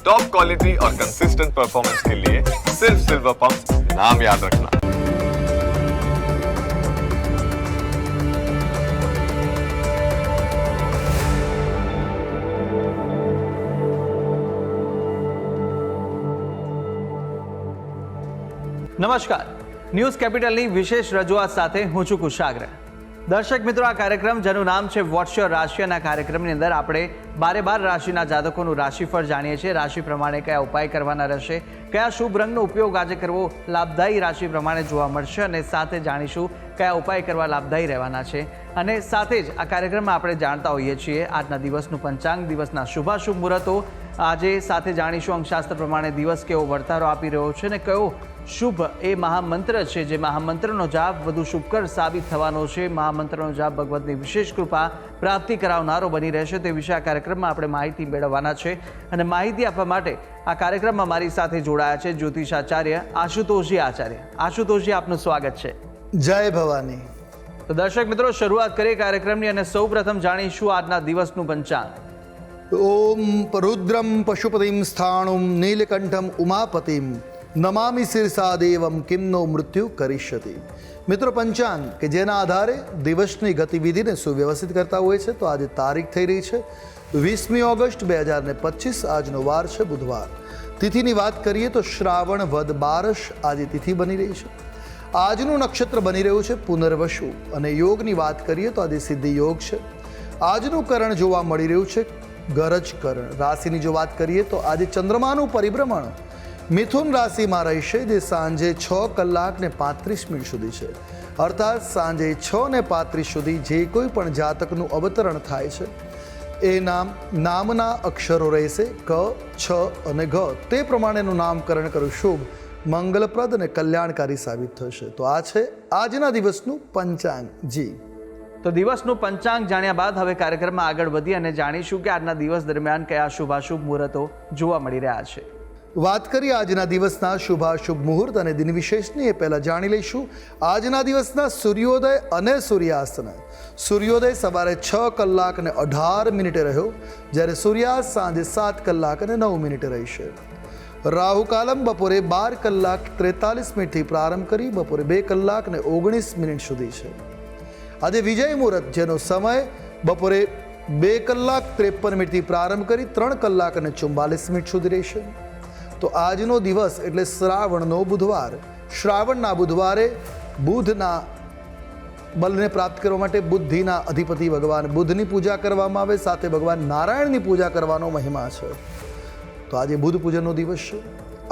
Top quality और consistent performance के लिए सिर्फ सिल्वर पंप नाम याद रखना। નમસ્કાર, ન્યૂઝ કેપિટલની વિશેષ રજૂઆત સાથે હું છું કુશાગ્ર. દર્શક મિત્રો, આ કાર્યક્રમ જેનું નામ છે વોટ્સ યોર રાશિ, અને આ કાર્યક્રમની અંદર આપણે 12 રાશિના જાતકોનું રાશિફળ જાણીએ છીએ. રાશિ પ્રમાણે કયા ઉપાય કરવાના રહેશે, કયા શુભ રંગનો ઉપયોગ આજે કરવો લાભદાયી રાશિ પ્રમાણે જોવા મળશે, અને સાથે જાણીશું કયા ઉપાય કરવા લાભદાયી રહેવાના છે. અને સાથે જ આ કાર્યક્રમમાં આપણે જાણતા હોઈએ છીએ આજના દિવસનું પંચાંગ, દિવસના શુભાશુભ મુહૂર્તો. આજે સાથે જાણીશું અંકશાસ્ત્ર પ્રમાણે દિવસ કેવો વર્તારો આપી રહ્યો છે, અને કયો શુભ એ મહામંત્ર છે જે મહામંત્રનો જાપ વધુ શુભકર સાબિત થવાનો છે. મહામંત્રનો જાપ ભગવતની વિશેષ કૃપા પ્રાપ્તિ કરાવનારો બની રહેશે. તે વિશે આ કાર્યક્રમમાં આપણે માહિતી મેળવવાના છે, અને માહિતી આપવા માટે આ કાર્યક્રમમાં મારી સાથે જોડાયા છે જ્યોતિષાચાર્ય આશુતોષજી આચાર્ય. આશુતોષજી, આપનું સ્વાગત છે. જય ભવાની. તો દર્શક મિત્રો, શરૂઆત કરીએ કાર્યક્રમની, અને સૌ પ્રથમ જાણીશું આજના દિવસનું પંચાંગ. ઓમ રુદ્રમ પશુપતિમ સ્થાણુમ નીલકંઠમ ઉમાપતિમ નમામિ શિરસા દેવમ કિમનો મૃત્યુ કરીષ્યતિ. મિત્રો, પંચાંગ કે જેના આધારે દિવસની ગતિવિધિને સુવ્યવસ્થિત કરતા હોય છે. તો આજે તારીખ થઈ રહી છે 20મી ઓગસ્ટ 2025. આજનો વાર છે બુધવાર. તિથિની વાત કરીએ તો શ્રાવણ વદ 12 આજે તિથિ બની રહી છે. આજનું નક્ષત્ર બની રહ્યું છે પુનર્વસુ, અને યોગની વાત કરીએ તો આજે સિદ્ધિ યોગ છે. આજનું કરણ જોવા મળી રહ્યું છે ગરજ કરણ. રાશિની જો વાત કરીએ તો આજે ચંદ્રમાનું પરિભ્રમણ મિથુન રાશિમાં રહેશે, જે સાંજે 6 કલાક ને 35 મિનિટ સુધી છે. અર્થાત સાંજે 6:35 સુધી જે કોઈ પણ જાતકનું અવતરણ થાય છે એ નામના અક્ષરો રહેશે ક, છ અને ઘ. તે પ્રમાણેનું નામકરણ કરવું શુભ, મંગલપ્રદ અને કલ્યાણકારી સાબિત થશે. તો આ છે આજના દિવસનું પંચાંગ. જી, તો દિવસનું પંચાંગ જાણ્યા બાદ હવે કાર્યક્રમમાં આગળ વધી અને જાણીશું કે આજના દિવસ દરમિયાન કયા શુભાશુભ મુહૂર્તો જોવા મળી રહ્યા છે. વાત કરીએ આજના દિવસના શુભાશુભ મુહૂર્ત અને દિન વિશેષની, એ પહેલાં જાણી લઈશું આજના દિવસના સૂર્યોદય અને સૂર્યાસ્તના. સૂર્યોદય સવારે 6 કલાક અને 18 મિનિટે રહ્યો, જ્યારે સૂર્યાસ્ત સાંજે 7 કલાક અને 9 મિનિટે રહેશે. રાહુકાલમ બપોરે 12 કલાક 43 મિનિટથી પ્રારંભ કરી બપોરે 2 કલાક અને 19 મિનિટ સુધી છે. આજે વિજય મુહૂર્ત, જેનો સમય બપોરે 2 કલાક 53 મિનિટથી પ્રારંભ કરી 3 કલાક અને 44 મિનિટ સુધી રહેશે. તો આજનો દિવસ એટલે શ્રાવણનો બુધવાર. શ્રાવણના બુધવારે બુધના બલને પ્રાપ્ત કરવા માટે બુદ્ધિના અધિપતિ ભગવાન બુધની પૂજા કરવામાં આવે, સાથે ભગવાન નારાયણની પૂજા કરવાનો મહિમા છે. તો આજે બુધ પૂજનનો દિવસ છે.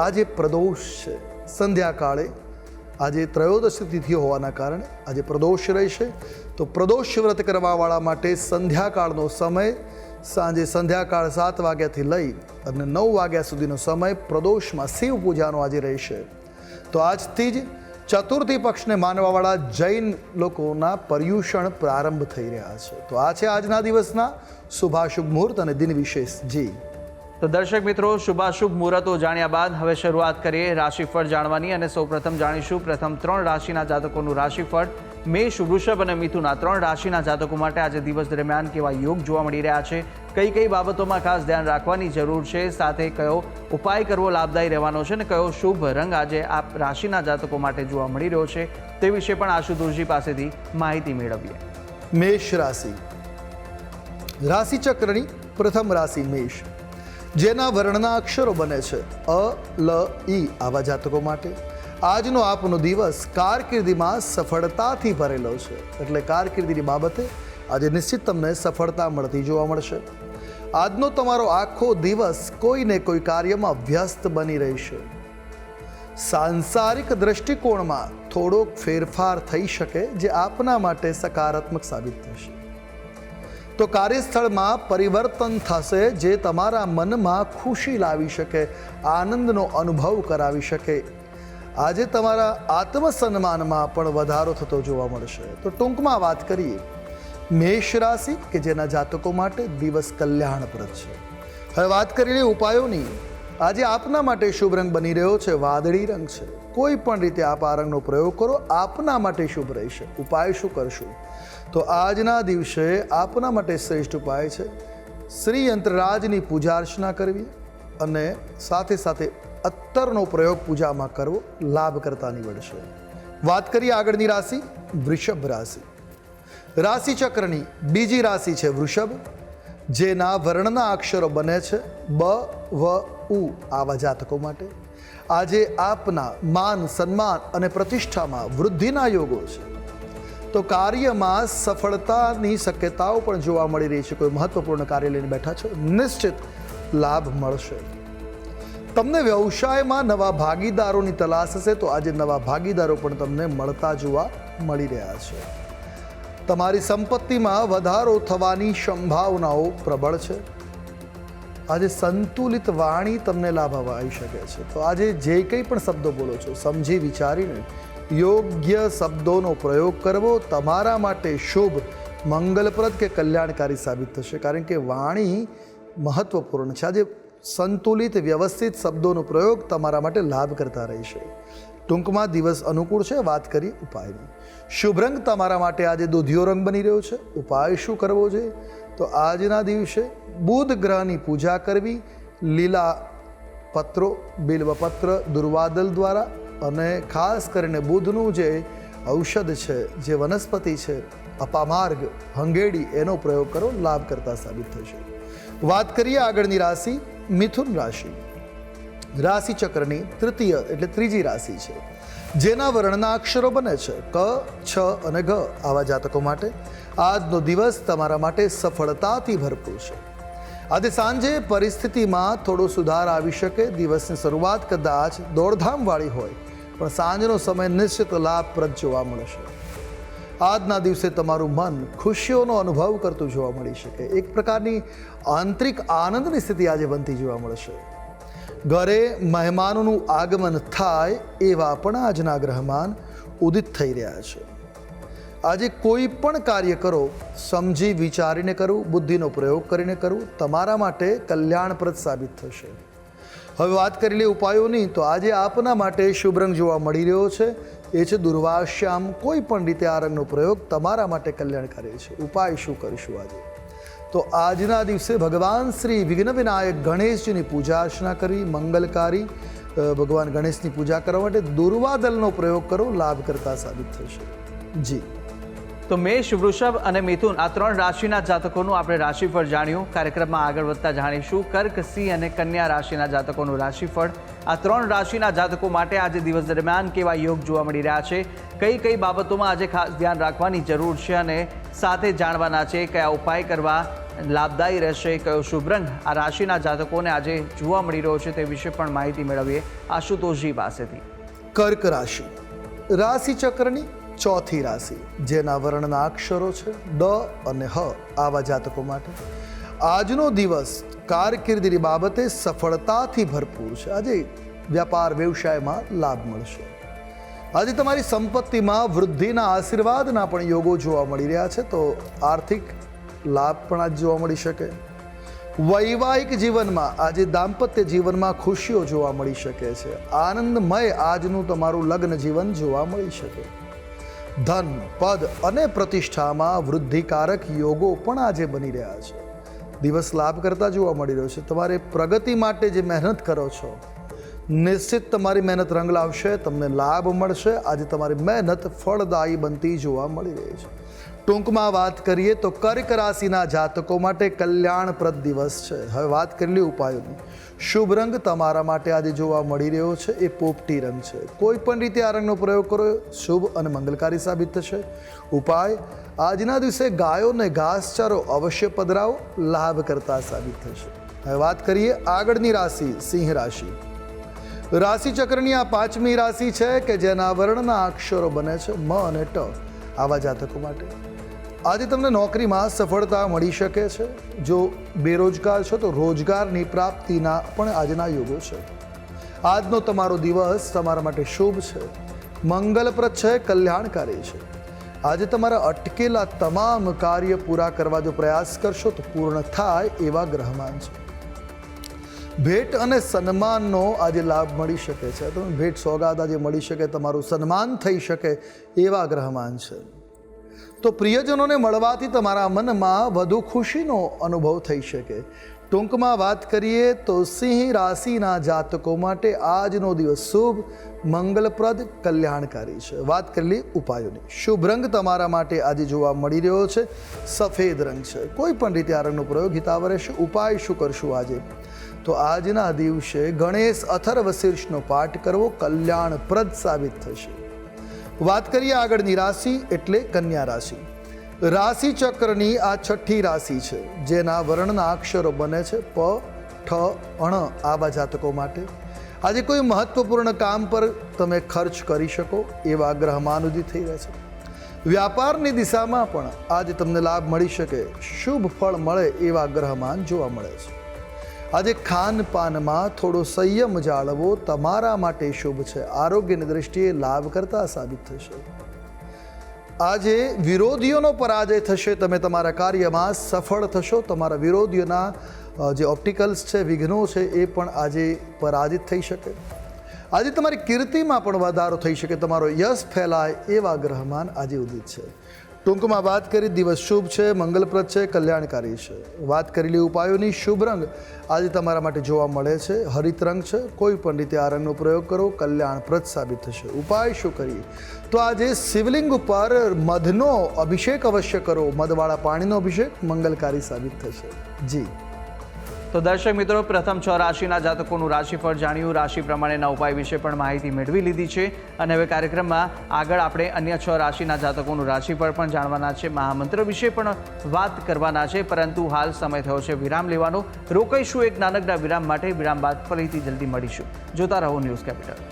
આજે પ્રદોષ છે. સંધ્યાકાળે આજે ત્રયોદશી તિથિ હોવાના કારણે આજે પ્રદોષ રહેશે. તો પ્રદોષ વ્રત કરવાવાળા માટે સંધ્યાકાળનો સમય સાંજે સંધ્યાકાળ 7 વાગ્યાથી લઈ અને 9 વાગ્યા સુધીનો સમય પ્રદોષમાં શિવ પૂજાનો આજે રહેશે. તો આજથી જ ચતુર્થી પક્ષને માનવાવાળા જૈન લોકોના પર્યુષણ પ્રારંભ થઈ રહ્યા છે. તો આ છે આજના દિવસના શુભાશુભ મુહૂર્ત અને દિન વિશેષ. જી, તો દર્શક મિત્રો, શુભાશુભ મુહૂર્તો જાણ્યા બાદ હવે શરૂઆત કરીએ રાશિફળ જાણવાની, અને સૌપ્રથમ જાણીશું પ્રથમ 3 રાશિના જાતકોનું રાશિફળ. મેષ, વૃષભ અને મિથુન, આ 3 રાશિના જાતકો માટે આજે દિવસ દરમિયાન કેવા યોગ જોવા મળી રહ્યા છે, કઈ કઈ બાબતોમાં ખાસ ધ્યાન રાખવાની જરૂર છે, સાથે કયો ઉપાય કરવો લાભદાયી રહેવાનો છે, અને કયો શુભ રંગ આજે આ રાશિના જાતકો માટે જોવા મળી રહ્યો છે, તે વિશે પણ આશુતોષજી પાસેથી માહિતી મેળવીએ. મેષ રાશિ. રાશિચક્રની પ્રથમ રાશિ મેષ, જેના વર્ણના અક્ષરો બને છે અ, લ, ઈ. આવા જાતકો માટે આજનો આપનો દિવસ કારકિર્દીમાં સફળતાથી ભરેલો છે. એટલે કારકિર્દીની બાબતે આજે નિશ્ચિત તમને સફળતા મળતી જોવા મળશે. આજનો તમારો આખો દિવસ કોઈને કોઈ કાર્યમાં વ્યસ્ત બની રહેશે. સાંસારિક દ્રષ્ટિકોણમાં થોડોક ફેરફાર થઈ શકે, જે આપના માટે સકારાત્મક સાબિત થશે. તો કાર્યસ્થળમાં પરિવર્તન થશે, જે તમારા મનમાં ખુશી લાવી શકે, આનંદનો અનુભવ કરાવી શકે. આજે તમારા આત્મસન્માનમાં પણ વધારો થતો જોવા મળશે. તો ટૂંકમાં વાત કરીએ મેષ રાશિ કે જેના જાતકો માટે દિવસ કલ્યાણપ્રદ છે. હવે વાત કરી લઈએ ઉપાયોની. આજે આપના માટે શુભ રંગ બની રહ્યો છે વાદળી રંગ છે. કોઈ પણ રીતે આપ આ રંગનો પ્રયોગ કરો, આપના માટે શુભ રહેશે. ઉપાય શું કરશું? તો આજના દિવસે આપના માટે શ્રેષ્ઠ ઉપાય છે શ્રી યંત્રરાજની પૂજા અર્ચના કરવી, અને સાથે સાથે અત્તરનો પ્રયોગ પૂજામાં કરવો લાભ કરતા નીવડશે. વાત કરીએ આગળની રાશિ વૃષભ રાશિ. રાશિ ચક્રની બીજી રાશિ છે વૃષભ, જેના વર્ણના અક્ષરો બને છે બ, વ, ઉ. આવા જાતકો માટે આજે આપના માન, સન્માન અને પ્રતિષ્ઠામાં વૃદ્ધિના યોગો છે. તો કાર્યમાં સફળતાની શક્યતાઓ પણ જોવા મળી રહી છે. કોઈ મહત્વપૂર્ણ કાર્ય લઈને બેઠા છો, નિશ્ચિત લાભ મળશે. તમને વ્યવસાયમાં નવા ભાગીદારોની તલાશ હશે તો આજે નવા ભાગીદારો પણ તમને મળતા જોવા મળી રહ્યા છે. તમારી સંપત્તિમાં વધારો થવાની સંભાવનાઓ પ્રબળ છે. આજે સંતુલિત વાણી તમને લાભ આવી શકે છે. તો આજે જે કંઈ પણ શબ્દો બોલો છો, સમજી વિચારીને યોગ્ય શબ્દોનો પ્રયોગ કરવો તમારા માટે શુભ, મંગલપ્રદ કે કલ્યાણકારી સાબિત થશે. કારણ કે વાણી મહત્વપૂર્ણ છે. આજે સંતુલિત વ્યવસ્થિત શબ્દોનો પ્રયોગ તમારા માટે લાભ કરતા રહેશે. ટૂંકમાં દિવસ અનુકૂળ છે. વાત કરી ઉપાયની. શુભ રંગ તમારા માટે આજે દૂધિયો રંગ બની રહ્યો છે. ઉપાય શું કરવો જોઈએ? તો આજના દિવસે બુધ ગ્રહની પૂજા કરવી, લીલા પત્રો, બિલ્વપત્ર, દુર્વાદલ દ્વારા, અને ખાસ કરીને બુધનું જે ઔષધ છે, જે વનસ્પતિ છે અપામાર્ગ, હંગેડી, એનો પ્રયોગ કરો, લાભ કરતા સાબિત થશે. વાત કરીએ આગળની રાશિ મિથુન રાશિ. રાશિ ચક્રની તૃતીય એટલે ત્રીજી રાશિ છે, જેના વર્ણના અક્ષરો બને છે ક, છ અને ગ. આવા જાતકો માટે આજનો દિવસ તમારા માટે સફળતાથી ભરપૂર છે. આજે સાંજે પરિસ્થિતિમાં થોડો સુધાર આવી શકે. દિવસની શરૂઆત કદાચ દોડધામવાળી હોય, પણ સાંજનો સમય નિશ્ચિત લાભપ્રદ જોવા મળશે. આજના દિવસે તમારું મન ખુશીઓનો અનુભવ કરતું જોવા મળી શકે. એક પ્રકારની આંતરિક આનંદની સ્થિતિ આજે બનતી જોવા મળશે. ઘરે મહેમાનોનું આગમન થાય એવા પણ આજના ગ્રહમાન ઉદિત થઈ રહ્યા છે. આજે કોઈ પણ કાર્ય કરો, સમજી વિચારીને કરવું, બુદ્ધિનો પ્રયોગ કરીને કરવું તમારા માટે કલ્યાણપ્રદ સાબિત થશે. હવે વાત કરી લઈએ ઉપાયોની. તો આજે આપના માટે શુભ રંગ જોવા મળી રહ્યો છે, એ છે દુર્વાશ્યામ. કોઈ પણ રીતે આ રંગનો પ્રયોગ તમારા માટે કલ્યાણકારી છે. ઉપાય શું કરીશું આજે? તો આજના દિવસે ભગવાન શ્રી વિઘ્ન વિનાયક ગણેશજીની પૂજા અર્ચના કરી, મંગલકારી ભગવાન ગણેશની પૂજા કરવા માટે દુર્વાદલનો પ્રયોગ કરો, લાભ કરતા સાબિત થશે. જી. તો મેષ, વૃષભ અને મિથુન આ ત્રણ રાશિના જાતકોનું આપણે રાશિફળ જાણ્યું. કાર્યક્રમમાં આગળ વધતા જાણીશું કર્ક, સિંહ અને કન્યા રાશિના જાતકોનું રાશિફળ. આ ત્રણ રાશિના જાતકો માટે આજે દિવસ દરમિયાન કેવા યોગ જોવા મળી રહ્યા છે, કઈ કઈ બાબતોમાં આજે ખાસ ધ્યાન રાખવાની જરૂર છે અને સાથે જાણવાના છે કયા ઉપાય કરવા લાભદાયી રહેશે, કયો શુભ રંગ આ રાશિના જાતકોને આજે જોવા મળી રહ્યો છે તે વિશે પણ માહિતી મેળવીએ આશુતોષજી પાસેથી. કર્ક રાશિ રાશિ ચક્રની ચોથી રાશિ, જેના વર્ણના અક્ષરો છે ડ અને હ. આવા જાતકો માટે આજનો દિવસ કારકિર્દીની બાબતે સફળતાથી ભરપૂર છે. આજે વ્યાપાર વ્યવસાયમાં લાભ મળશે. આજે તમારી સંપત્તિમાં વૃદ્ધિના આશીર્વાદના પણ યોગો જોવા મળી રહ્યા છે. તો આર્થિક લાભ પણ આજે જોવા મળી શકે. વૈવાહિક જીવનમાં આજે દાંપત્ય જીવનમાં ખુશીઓ જોવા મળી શકે છે. આનંદમય આજનું તમારું લગ્ન જીવન જોવા મળી શકે. ધન, પદ અને પ્રતિષ્ઠામાં વૃદ્ધિકારક યોગો પણ આજે બની રહ્યા છે. દિવસ લાભ કરતા જોવા મળી રહ્યો છે. તમારે પ્રગતિ માટે જે મહેનત કરો છો, નિશ્ચિત તમારી મહેનત રંગ લાવશે, તમને લાભ મળશે. આજે તમારી મહેનત ફળદાયી બનતી જોવા મળી રહી છે. ટૂંકમાં વાત કરીએ તો કર્ક રાશિના જાતકો માટે કલ્યાણપ્રદ દિવસ છે. હવે વાત કરી લઈએ ઉપાયોની. શુભ રંગ તમારા માટે આજે જોવા મળી રહ્યો છે એ પોપટી રંગ છે. કોઈ પણ રીતે આ રંગનો પ્રયોગ કરો, શુભ અને મંગલકારી સાબિત થશે. ઉપાય આજના દિવસે ગાયોને ઘાસચારો અવશ્ય પધરાવો, લાભ કરતા સાબિત થશે. હવે વાત કરીએ આગળની રાશિ સિંહ રાશિ. રાશિ ચક્રની આ પાંચમી રાશિ છે કે જેના વર્ણના અક્ષરો બને છે મ અને ટ. આવા જાતકો માટે આજે તમને નોકરીમાં સફળતા મળી શકે છે. જો બેરોજગાર છો તો રોજગારની પ્રાપ્તિના પણ આજના યોગો છે. આજનો તમારો દિવસ તમારા માટે શુભ છે, મંગલપ્રદ છે, કલ્યાણકારી છે. આજે તમારા અટકેલા તમામ કાર્ય પૂરા કરવા જો પ્રયાસ કરશો તો પૂર્ણ થાય એવા ગ્રહમાન છે. ભેટ અને સન્માનનો આજે લાભ મળી શકે છે. તમને ભેટ સોગાદ આજે મળી શકે, તમારું સન્માન થઈ શકે એવા ગ્રહમાન છે. તો પ્રિયજનોને મળવાથી તમારા મનમાં વધુ ખુશીનો અનુભવ થઈ શકે. ટૂંકમાં વાત કરીએ તો સિંહ રાશિના જાતકો માટે આજનો દિવસ શુભ, મંગલપ્રદ, કલ્યાણકારી છે. વાત કરી લઈએ ઉપાયોની. શુભ રંગ તમારા માટે આજે જોવા મળી રહ્યો છે સફેદ રંગ છે. કોઈ પણ રીતે આ રંગનો પ્રયોગ હિતાવહ રહેશે. ઉપાય શું કરશું આજે? તો આજના દિવસે ગણેશ અથર્વશીર્ષનો પાઠ કરવો કલ્યાણપ્રદ સાબિત થશે. વાત કરીએ આગળની રાશિ એટલે કન્યા રાશિ. રાશિ ચક્રની આ છઠ્ઠી રાશિ છે જેના વર્ણના અક્ષરો બને છે પ, ઠ, અણ. આવા જાતકો માટે આજે કોઈ મહત્વપૂર્ણ કામ પર તમે ખર્ચ કરી શકો એવા ગ્રહમાન ઉદિત થઈ રહ્યા છે. વ્યાપારની દિશામાં પણ આજે તમને લાભ મળી શકે, શુભ ફળ મળે એવા ગ્રહમાન જોવા મળે છે. આજે ખાનપાનમાં થોડો સંયમ જાળવવો તમારા માટે શુભ છે. આરોગ્યની દ્રષ્ટિએ લાભકર્તા સાબિત થશે. આજે વિરોધીઓનો પરાજય થશે. તમે તમારા કાર્યમાં સફળ થશો. તમારા વિરોધીઓના જે ઓપ્ટિકલ્સ છે, વિઘ્નો છે, એ પણ આજે પરાજિત થઈ શકે. આજે તમારી કીર્તિમાં પણ વધારો થઈ શકે. તમારો યશ ફેલાય એવા ગ્રહમાન આજે ઉદિત છે. ટૂંકમાં વાત કરી દિવસ શુભ છે, મંગલપ્રદ છે, કલ્યાણકારી છે. વાત કરેલી ઉપાયોની શુભ રંગ આજે તમારા માટે જોવા મળે છે હરિત રંગ છે. કોઈ પણ રીતે આ રંગનો પ્રયોગ કરો કલ્યાણપ્રદ સાબિત થશે. ઉપાય શું કરીએ? તો આજે શિવલિંગ ઉપર મધનો અભિષેક અવશ્ય કરો. મધવાળા પાણીનો અભિષેક મંગલકારી સાબિત થશે. જી તો દર્શક મિત્રો, પ્રથમ 6 રાશિના જાતકોનું રાશિફળ જાણ્યું. રાશિ પ્રમાણેના ઉપાય વિશે પણ માહિતી મેળવી લીધી છે અને હવે કાર્યક્રમમાં આગળ આપણે અન્ય 6 રાશિના જાતકોનું રાશિફળ પણ જાણવાના છે. મહામંત્ર વિશે પણ વાત કરવાના છે, પરંતુ હાલ સમય થયો છે વિરામ લેવાનો. રોકાઈશું એક નાનકડા વિરામ માટે. વિરામ બાદ ફરીથી જલ્દી મળીશું. જોતા રહો ન્યૂઝ કેપિટલ.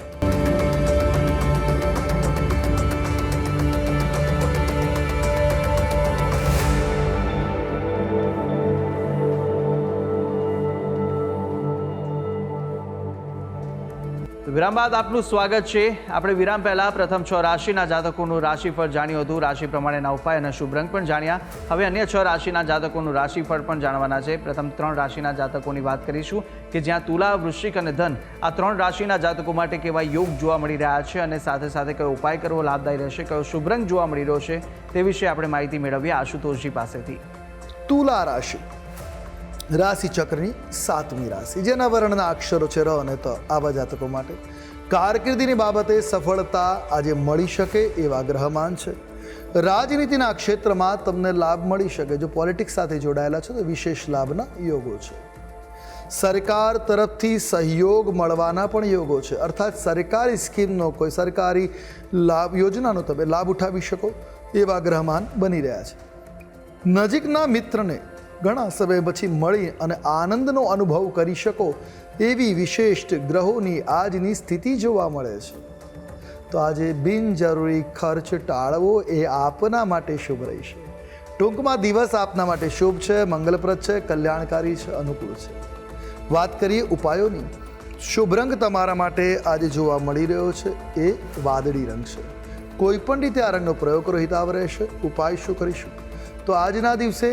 વિરામ બાદ આપનું સ્વાગત છે. આપણે વિરામ પહેલા પ્રથમ 6 રાશિના જાતકોનું રાશિફળ જાણ્યું હતું. રાશિ પ્રમાણેના ઉપાય અને શુભ રંગ પણ જાણ્યા. હવે અન્ય 6 રાશિના જાતકોનું રાશિફળ પણ જાણવાના છે. પ્રથમ 3 રાશિના જાતકોની વાત કરીશું કે જ્યાં તુલા, વૃશ્ચિક અને ધન આ 3 રાશિના જાતકો માટે કેવા યોગ જોવા મળી રહ્યા છે અને સાથે સાથે કયો ઉપાય કરવો લાભદાયી રહેશે, કયો શુભ રંગ જોવા મળી રહ્યો છે, તે વિશે આપણે માહિતી મેળવીએ આશુતોષજી પાસેથી. તુલા રાશિ રાશિ ચક્રની 7મી રાશિ જેના વર્ણના અક્ષરો છે ર અને ત. આવા જાતકો માટે કારકિર્દીની બાબતે સફળતા આજે મળી શકે એવા ગ્રહમાન છે. રાજનીતિના ક્ષેત્રમાં તમને લાભ મળી શકે. જો પોલિટિક્સ સાથે જોડાયેલા છો તો વિશેષ લાભના યોગો છે. સરકાર તરફથી સહયોગ મળવાના પણ યોગો છે. અર્થાત સરકારી સ્કીમનો, કોઈ સરકારી લાભ યોજનાનો તમે લાભ ઉઠાવી શકો એવા ગ્રહમાન બની રહ્યા છે. નજીકના મિત્રને ઘણા સમય પછી મળી અને આનંદનો અનુભવ કરી શકો એવી વિશિષ્ટ ગ્રહોની આજની સ્થિતિ જોવા મળે છે. તો આજે બિનજરૂરી ખર્ચ ટાળવો એ આપના માટે શુભ રહેશે. ટૂંકમાં દિવસ આપના માટે શુભ છે, મંગલપ્રદ છે, કલ્યાણકારી છે, અનુકૂળ છે. વાત કરીએ ઉપાયોની. શુભ રંગ તમારા માટે આજે જોવા મળી રહ્યો છે એ વાદળી રંગ છે. કોઈ પણ રીતે આ રંગનો પ્રયોગ કરો હિતાવહ રહેશે. ઉપાય શું કરીશું? તો આજના દિવસે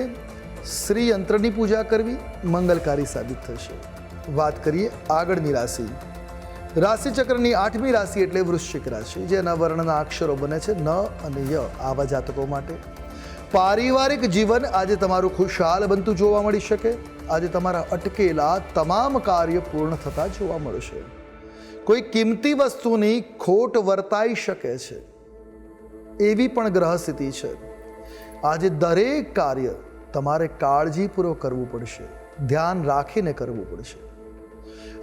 શ્રી યંત્રની પૂજા કરવી મંગલકારી સાબિત થશે. વાત કરીએ આગળની રાશિ. રાશિચક્રની 8મી રાશિ એટલે વૃશ્ચિક રાશિ જેના વર્ણના અક્ષરો બને છે ન અને ય. આવા જાતકો માટે પારિવારિક જીવન આજે તમારું ખુશહાલ બનતું જોવા મળી શકે. આજે તમારા અટકેલા તમામ કાર્ય પૂર્ણ થતા જોવા મળશે. કોઈ કિંમતી વસ્તુની ખોટ વર્તાઈ શકે છે એવી પણ ગ્રહ સ્થિતિ છે. આજે દરેક કાર્ય તમારે કાળજીપૂર્વક કરવું પડશે, ધ્યાન રાખીને કરવું પડશે.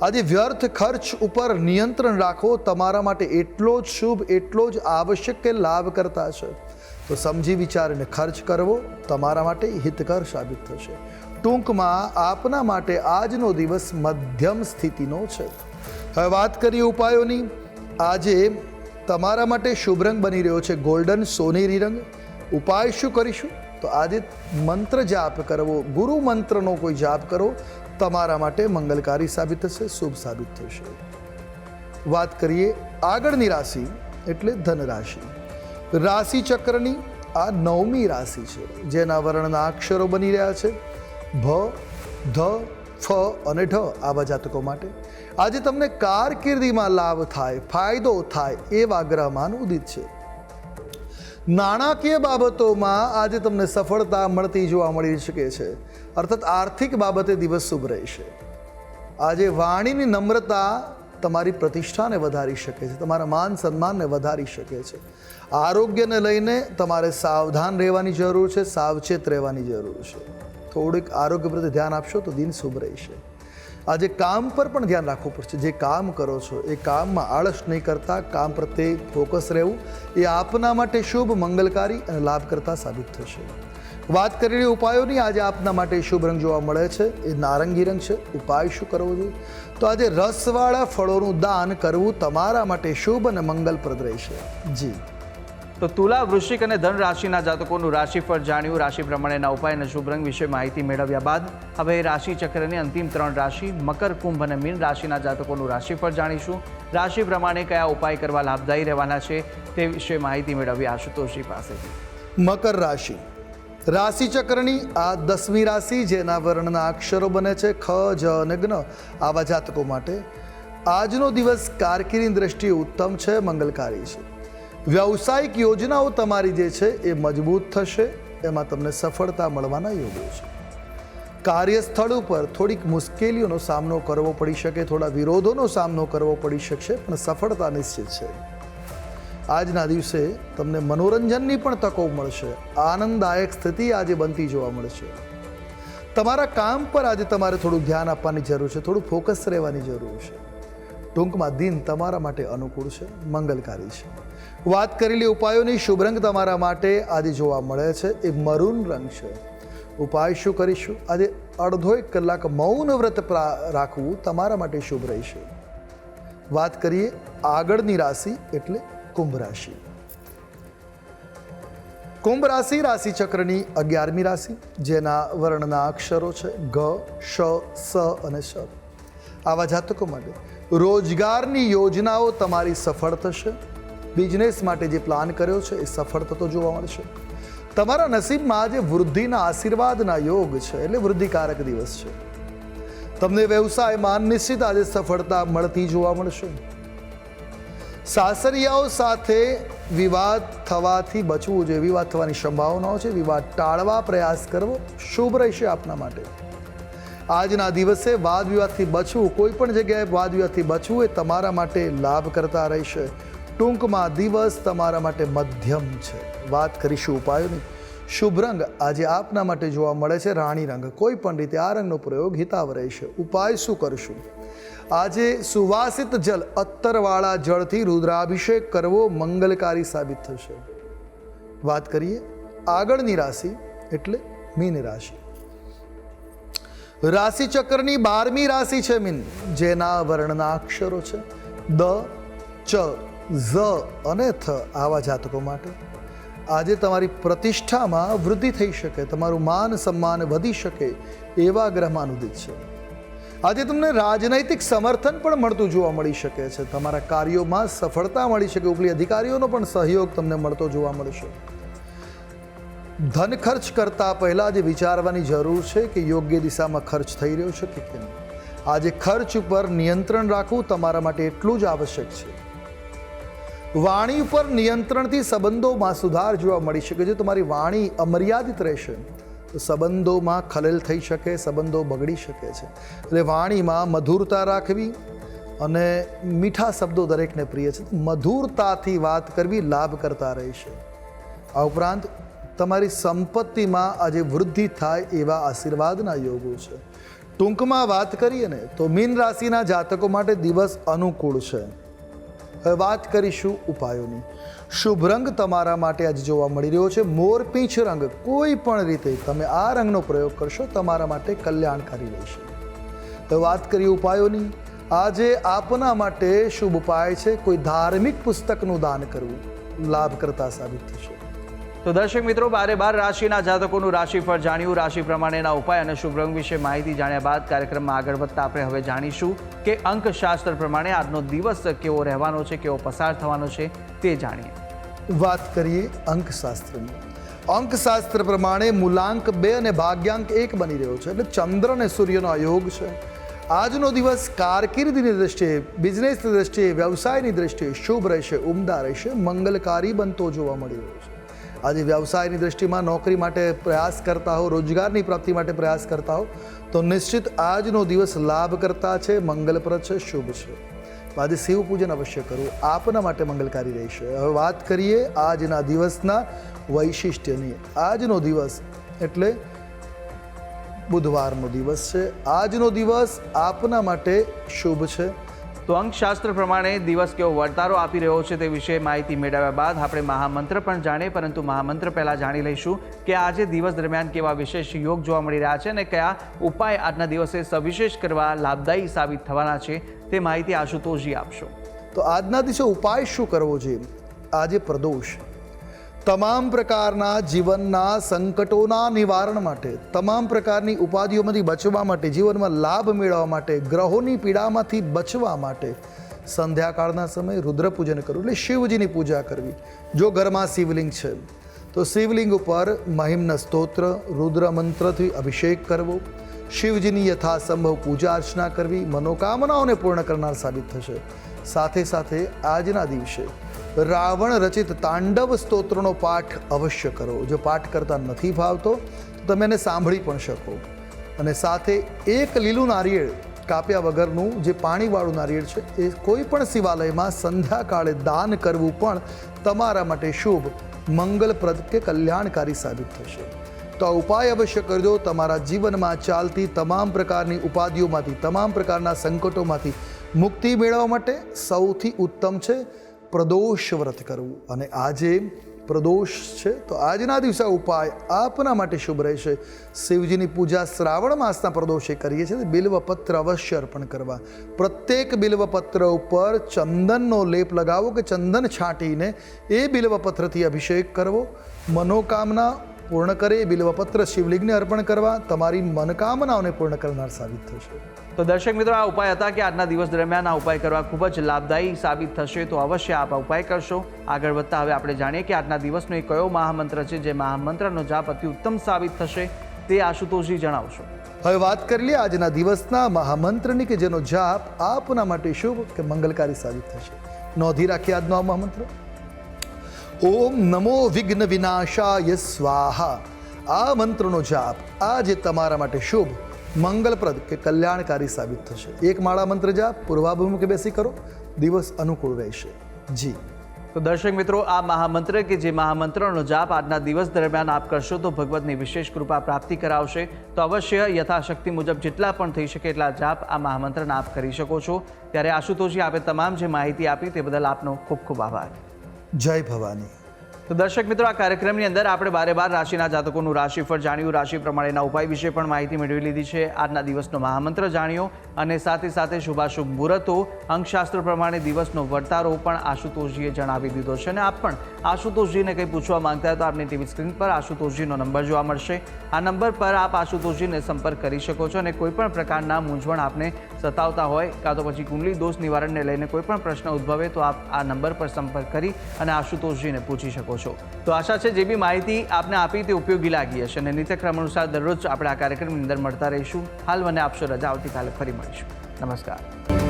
આજે વ્યર્થ ખર્ચ ઉપર નિયંત્રણ રાખવો તમારા માટે એટલો જ શુભ, એટલો જ આવશ્યક કે લાભ કરતા છે. તો સમજી વિચારીને ખર્ચ કરવો તમારા માટે હિતકર સાબિત થશે. ટૂંકમાં આપના માટે આજનો દિવસ મધ્યમ સ્થિતિનો છે. હવે વાત કરીએ ઉપાયોની. આજે તમારા માટે શુભ રંગ બની રહ્યો છે ગોલ્ડન, સોનેરી રંગ. ઉપાય શું કરીશું? તો આજે મંત્ર જાપ કરવો, ગુરુ મંત્રનો કોઈ જાપ કરો, તમારા માટે મંગલકારી સાબિત થશે, શુભ સાબિત થશે. વાત કરીએ આગળની રાશિ એટલે ધન રાશિ. રાશિ ચક્રની આ 9મી રાશિ છે જેના વર્ણના અક્ષરો બની રહ્યા છે ભ, ધ, ફ અને ઢ. આવા જાતકો માટે આજે તમને કારકિર્દીમાં લાભ થાય, ફાયદો થાય એવા ગ્રહમાન ઉદિત છે. નાણાકીય બાબતોમાં આજે તમને સફળતા મળતી જોવા મળી શકે છે, અર્થાત આર્થિક બાબતે દિવસ શુભ રહેશે. આજે વાણીની નમ્રતા તમારી પ્રતિષ્ઠાને વધારી શકે છે, તમારા માન સન્માનને વધારી શકે છે. આરોગ્યને લઈને તમારે સાવધાન રહેવાની જરૂર છે, સાવચેત રહેવાની જરૂર છે. થોડીક આરોગ્ય પ્રત્યે ધ્યાન આપશો તો દિન શુભ રહેશે. આજે કામ પર પણ ધ્યાન રાખવું પડશે. જે કામ કરો છો એ કામમાં આળસ નહીં કરતા, કામ પ્રત્યે ફોકસ રહેવું એ આપના માટે શુભ, મંગલકારી અને લાભકર્તા સાબિત થશે. વાત કરેલી ઉપાયોની આજે આપના માટે શુભ રંગ જોવા મળે છે એ નારંગી રંગ છે. ઉપાય શું કરવો જોઈએ? તો આજે રસવાળા ફળોનું દાન કરવું તમારા માટે શુભ અને મંગલપ્રદ રહેશે. જી તો તુલા, વૃશ્ચિક અને ધન રાશિના જાતકોનું રાશિફળ જાણ્યું. રાશિ પ્રમાણેના ઉપાય અને શુભ રંગ વિશે માહિતી મેળવ્યા બાદ હવે રાશિ ચક્રની અંતિમ 3 રાશિ મકર, કુંભ અને મીન રાશિના જાતકોનું રાશિફળ જાણીશું. રાશિ પ્રમાણે કયા ઉપાય કરવા લાભદાયી રહેવાના છે તે વિશે માહિતી મેળવી આશુતોષજી પાસેથી. મકર રાશિ, રાશિ ચક્રની આ 10મી રાશિ, જેના વર્ણના અક્ષરો બને છે ખ, જ અને જ્ઞ. આવા જાતકો માટે આજનો દિવસ કારકિર્દીની દ્રષ્ટિએ ઉત્તમ છે, મંગલકારી છે. વ્યવસાયિક યોજનાઓ તમારી જે છે એ મજબૂત થશે, એમાં તમને સફળતા મળવાના યોગો છે. કાર્યસ્થળ ઉપર થોડીક મુશ્કેલીઓનો સામનો કરવો પડી શકે, થોડા વિરોધોનો સામનો કરવો પડી શકશે, પણ સફળતા નિશ્ચિત છે. આજના દિવસે તમને મનોરંજનની પણ તકો મળશે. આનંદદાયક સ્થિતિ આજે બનતી જોવા મળશે. તમારા કામ પર આજે તમારે થોડું ધ્યાન આપવાની જરૂર છે, થોડું ફોકસ રહેવાની જરૂર છે. ટૂંકમાં દિન તમારા માટે અનુકૂળ છે, મંગલકારી છે. વાત કરેલી ઉપાયોની શુભ રંગ તમારા માટે આજે જોવા મળે છે એ મરૂન રંગ છે. ઉપાય શું કરીશું? આજે અડધો 1 કલાક મૌન વ્રત રાખવું તમારા માટે શુભ રહેશે. વાત કરીએ આગળની રાશિ એટલે કુંભ રાશિ. કુંભ રાશિ રાશિ ચક્રની 11મી રાશિ, જેના વર્ણના અક્ષરો છે ગ, શ, સ અને શ. આવા જાતકો માટે રોજગારની યોજનાઓ તમારી સફળ થશે. બિઝનેસ માટે જે પ્લાન કર્યો છે એ સફળ થતો જોવા મળશે. તમારા નસીબમાં આજે વૃદ્ધિના આશીર્વાદના યોગ છે, એટલે વૃદ્ધિકારક દિવસ છે. તમને વ્યવસાયમાં નિશ્ચિત આજે સફળતા મળતી જોવા મળશે. સાસરિયાઓ સાથે વિવાદ થવાથી બચવું જોઈએ. વિવાદ થવાની સંભાવનાઓ છે, વિવાદ ટાળવા પ્રયાસ કરવો શુભ રહેશે આપના માટે. આજના દિવસે વાદ વિવાદથી બચવું, કોઈ પણ જગ્યાએ વાદ વિવાદથી બચવું એ તમારા માટે લાભ કરતા રહેશે. ટૂંકમાં દિવસ તમારા માટે મધ્યમ છે. વાત કરીશું ઉપાયોની. શુભ રંગ આજે આપના માટે જોવા મળે છે રાણી રંગ. કોઈ પણ રીતે આ રંગનો પ્રયોગ હિતાવ રહેશે. ઉપાય શું કરશું? આજે સુવાસિત જલ, અત્તરવાળા જળથી રુદ્રાભિષેક કરવો મંગલકારી સાબિત થશે. વાત કરીએ આગળની રાશિ એટલે મીન રાશિ. રાશિ ચક્રની 12મી રાશિ છે મીન, જેના વર્ણના અક્ષરો છે દ, ચ, ઝ અને થ. આવા જાતકો માટે આજે તમારી પ્રતિષ્ઠામાં વૃદ્ધિ થઈ શકે, તમારું માન સન્માન વધી શકે એવા ગ્રહમાં ઉદિત છે. આજે તમને રાજનૈતિક સમર્થન પણ મળતું જોવા મળી શકે છે. તમારા કાર્યોમાં સફળતા મળી શકે, ઉપલી અધિકારીઓનો પણ સહયોગ તમને મળતો જોવા મળશે. ધન ખર્ચ કરતા પહેલા જે વિચારવાની જરૂર છે કે યોગ્ય દિશામાં ખર્ચ થઈ રહ્યો છે કે કેમ. આજે ખર્ચ ઉપર નિયંત્રણ રાખવું તમારા માટે એટલું જ આવશ્યક છે. વાણી ઉપર નિયંત્રણથી સંબંધોમાં સુધાર જોવા મળી શકે. જો તમારી વાણી અમર્યાદિત રહેશે તો સંબંધોમાં ખલેલ થઈ શકે, સંબંધો બગડી શકે છે. એટલે વાણીમાં મધુરતા રાખવી અને મીઠા શબ્દો દરેકને પ્રિય છે. મધુરતાથી વાત કરવી લાભ કરતા રહેશે. આ ઉપરાંત તમારી સંપત્તિમાં આજે વૃદ્ધિ થાય એવા આશીર્વાદના યોગો છે. ટૂંકમાં વાત કરીએ ને તો મીન રાશિના જાતકો માટે દિવસ અનુકૂળ છે. હવે વાત કરીશું ઉપાયોની. શુભ રંગ તમારા માટે આજે જોવા મળી રહ્યો છે મોરપીંછ રંગ. કોઈ પણ રીતે તમે આ રંગનો પ્રયોગ કરશો તમારા માટે કલ્યાણકારી રહેશે. હવે વાત કરીએ ઉપાયોની. આજે આપના માટે શુભ ઉપાય છે કોઈ ધાર્મિક પુસ્તકનું દાન કરવું, લાભ કરતા સાબિત થશે. તો દર્શક મિત્રો, 12 રાશિના જાતકોનું રાશિફળ જાણ્યું. રાશિ પ્રમાણેના ઉપાય અને શુભ રંગ વિશે માહિતી જાણ્યા બાદ કાર્યક્રમમાં આગળ વધતા આપણે હવે જાણીશું કે અંકશાસ્ત્ર પ્રમાણે આજનો દિવસ કેવો રહેવાનો છે, કેવો પસાર થવાનો છે તે જાણીએ. વાત કરીએ અંકશાસ્ત્રની. અંકશાસ્ત્ર પ્રમાણે મૂલાંક 2 અને ભાગ્યાંક 1 બની રહ્યો છે, એટલે ચંદ્ર અને સૂર્યનો આ યોગ છે. આજનો દિવસ કારકિર્દીની દ્રષ્ટિએ, બિઝનેસની દ્રષ્ટિએ, વ્યવસાયની દ્રષ્ટિએ શુભ રહેશે, ઉમદા રહેશે, મંગલકારી બનતો જોવા મળી રહ્યો છે. આજે વ્યવસાયની દ્રષ્ટિમાં નોકરી માટે પ્રયાસ કરતા હો, રોજગારની પ્રાપ્તિ માટે પ્રયાસ કરતા હો, તો નિશ્ચિત આજનો દિવસ લાભકર્તા છે, મંગલપ્રદ છે, શુભ છે. આજે શિવ પૂજન અવશ્ય કરવું, આપના માટે મંગલકારી રહેશે. હવે વાત કરીએ આજના દિવસના વૈશિષ્ટ્યની. આજનો દિવસ એટલે બુધવારનો દિવસ છે. આજનો દિવસ આપના માટે શુભ છે. તો અંકશાસ્ત્ર પ્રમાણે દિવસ કેવો વર્તારો આપી રહ્યો છે તે વિશે માહિતી મેળવ્યા બાદ આપણે મહામંત્ર પણ જાણીએ, પરંતુ મહામંત્ર પહેલાં જાણી લઈશું કે આજે દિવસ દરમિયાન કેવા વિશેષ યોગ જોવા મળી રહ્યા છે અને કયા ઉપાય આજના દિવસે સવિશેષ કરવા લાભદાયી સાબિત થવાના છે તે માહિતી આશુતોષજી આપશો. તો આજના દિવસે ઉપાય શું કરવો જોઈએ? આજે પ્રદોષ તમામ પ્રકારના જીવનના સંકટોના નિવારણ માટે, તમામ પ્રકારની ઉપાધિઓમાંથી બચવા માટે, જીવનમાં લાભ મેળવવા માટે, ગ્રહોની પીડામાંથી બચવા માટે સંધ્યાકાળના સમયે રુદ્રપૂજન કરવું, એટલે શિવજીની પૂજા કરવી. જો ઘરમાં શિવલિંગ છે તો શિવલિંગ ઉપર મહિમ્ન સ્તોત્ર, રુદ્ર મંત્રથી અભિષેક કરવો, શિવજીની યથાસંભવ પૂજા અર્ચના કરવી મનોકામનાઓને પૂર્ણ કરનાર સાબિત થશે. સાથે સાથે આજના દિવસે રાવણ રચિત તાંડવ સ્તોત્રનો પાઠ અવશ્ય કરો. જો પાઠ કરતા નથી ફાવતો તો તમે એને સાંભળી પણ શકો. અને સાથે એક લીલું નારિયેળ કાપ્યા વગરનું જે પાણીવાળું નારિયેળ છે એ કોઈ પણ શિવાલયમાં સંધ્યાકાળે દાન કરવું પણ તમારા માટે શુભ, મંગલપ્રદ કે કલ્યાણકારી સાબિત થશે. તો આ ઉપાય અવશ્ય કરજો. તમારા જીવનમાં ચાલતી તમામ પ્રકારની ઉપાધિઓમાંથી, તમામ પ્રકારના સંકટોમાંથી મુક્તિ મેળવવા માટે સૌથી ઉત્તમ છે પ્રદોષ વ્રત કરવું. અને આજે પ્રદોષ છે તો આજના દિવસે ઉપાય આપના માટે શુભ રહેશે. શિવજીની પૂજા શ્રાવણ માસના પ્રદોષે કરીએ છીએ. બિલ્વપત્ર અવશ્ય અર્પણ કરવા. પ્રત્યેક બિલ્વપત્ર ઉપર ચંદનનો લેપ લગાવો કે ચંદન છાંટીને એ બિલ્વપત્રથી અભિષેક કરવો. મનોકામના પૂર્ણ કરે એ બિલ્વપત્ર શિવલિંગને અર્પણ કરવા તમારી મનોકામનાઓને પૂર્ણ કરનાર સાબિત થશે. તો દર્શક મિત્રો, આ ઉપાય હતા કે આજના દિવસ દરમિયાન આ ઉપાય કરવા ખૂબ જ લાભદાયી સાબિત થશે, તો અવશ્ય આપ આ ઉપાય કરશો. આગળ વધતા હવે આપણે જાણીએ કે આજના દિવસનો એ કયો મહામંત્ર છે જે મહામંત્રનો જાપ અતિ ઉત્તમ સાબિત થશે તે આશુતોષજી જણાવશો. હવે વાત કરી લઈએ આજના દિવસના મહામંત્રની કે જેનો જાપ આપના માટે શુભ કે મંગલકારી સાબિત થશે. નોંધી રાખીએ આજનો આ મહામંત્ર: ઓમ નમો વિઘ્ન વિનાશાય સ્વાહા. આ મંત્રનો જાપ આજે તમારા માટે શુભ, મંગલપ્રદ કે કલ્યાણકારી સાબિત થશે. એક માળા મંત્ર જાપ પૂર્વાભિમુખે બેસી કરો, દિવસ અનુકૂળ રહેશે. જી. તો દર્શક મિત્રો, આ મહામંત્ર કે જે મહામંત્રનો જાપ આજના દિવસ દરમિયાન આપ કરશો તો ભગવતની વિશેષ કૃપા પ્રાપ્તિ કરાવશે. તો અવશ્ય યથાશક્તિ મુજબ જેટલા પણ થઈ શકે એટલા જાપ આ મહામંત્રના આપ કરી શકો છો. ત્યારે આશુતોષજી, આપે તમામ જે માહિતી આપી તે બદલ આપનો ખૂબ ખૂબ આભાર. જય ભવાની. તો દર્શક મિત્રો, આ કાર્યક્રમની અંદર આપણે બારે બાર રાશિના જાતકોનું રાશિફળ જાણ્યું, રાશિ પ્રમાણેના ઉપાય વિશે પણ માહિતી મેળવી લીધી છે, આજના દિવસનો મહામંત્ર જાણ્યો અને સાથે સાથે શુભાશુભ મુહૂર્તો, અંકશાસ્ત્ર પ્રમાણે દિવસનો વર્તારો પણ આશુતોષજીએ જણાવી દીધો છે. અને આપ પણ આશુતોષજીને કંઈ પૂછવા માંગતા હોય તો આપની ટીવી સ્ક્રીન પર આશુતોષજીનો નંબર જોવા મળશે. આ નંબર પર આપ આશુતોષજીને સંપર્ક કરી શકો છો અને કોઈ પણ પ્રકારના મૂંઝવણ આપને સતાવતા હોય કાં તો પછી કુંડલી દોષ નિવારણને લઈને કોઈ પણ પ્રશ્ન ઉદ્ભવે તો આપ આ નંબર પર સંપર્ક કરી અને આશુતોષજીને પૂછી શકો છો. તો આશા છે જે બી માહિતી આપને આપી તે ઉપયોગી લાગી હશે અને નિત્યક્રમ અનુસાર દરરોજ આપણે આ કાર્યક્રમની અંદર મળતા રહીશું. હાલ મને આપશો રજા, આવતીકાલે ફરી મળીશું. નમસ્કાર.